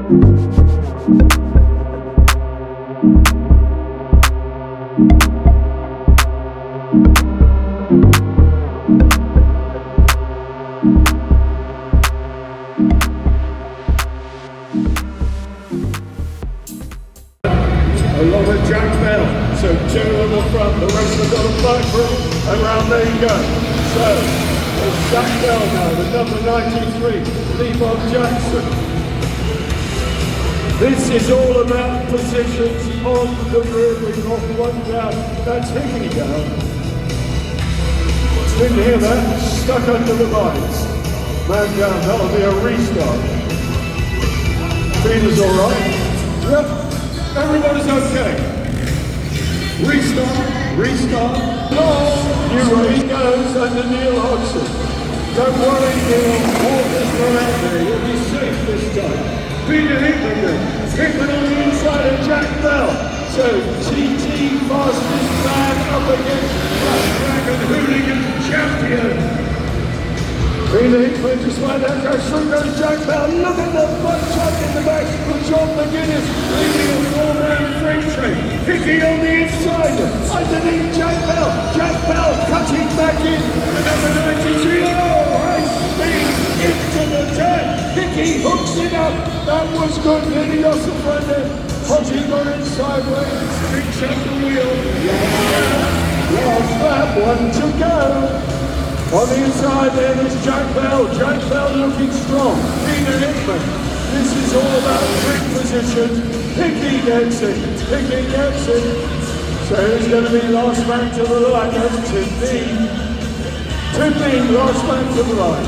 Along with Jack Bell, so two on the front, the rest have got a fight for it, and round there you go. So, it's Jack Bell now, the number 93, Levon Jackson. This is all about positions on the rear, off one down, that's Hickman down. Didn't hear that, stuck under the lights. Man down, that'll be a restart. Peter's alright. Yep. Everybody's okay. Restart, restart. Here he goes under Neil Hodgson. Don't worry, Neil. Water's not out there. You'll be safe this time. Peter Hickman then. Hickman on the inside of Jack Bell. So TT fastest man up against Black Dragon Hooligan champion. Peter Hickman just like that goes through, goes Jack Bell. Look at the front truck in the back for John McGuinness, leading a four-man freight train. Hickey on the inside, underneath Jack Bell. Jack Bell cutting back in, the number 93. Oh, high speed into the turn. Hickey hooks it up. That was good. Then he lost the front end. Hodgie got in sideways. Picks up the wheel. Last lap, one to go. On the inside there, there's Jack Bell. Jack Bell looking strong. Peter Hickman. This is all about trick positions. Hickey gets it. Hickey gets it. So who's going to be last man to the line? That's Tim Dean. Tim Dean, last man to the line.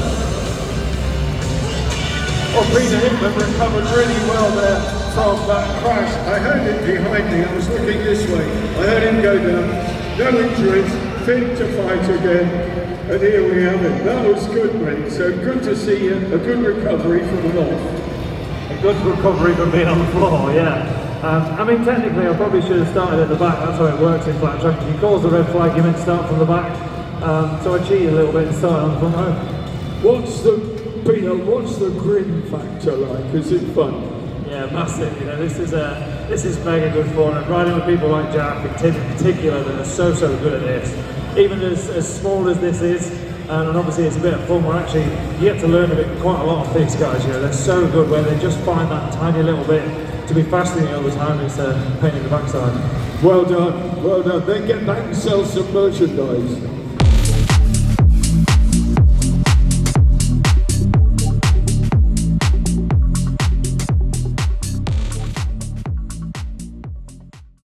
Oh, Peter Hickman recovered really well there from that crash. I heard it behind me. I was looking this way. I heard him go down. No injuries. Fit to fight again. And here we have it. That was good, mate. So good to see you. A good recovery from the north. A good recovery from being on the floor, yeah. I mean, technically, I probably should have started at the back. That's how it works in flat track. If you cause the red flag, you meant to start from the back. So I cheated a little bit and started on the front row. What's the grin factor like? Is it fun? Yeah, massive. You know, this is mega good fun. And riding with people like Jack and Tim in particular that are so good at this. Even as small as this is, and obviously it's a bit of fun, where actually you get to learn quite a lot of these guys. You know, they're so good where they just find that tiny little bit to be faster than the other time. It's a pain in the backside. Well done, well done. Then get back and sell some merchandise.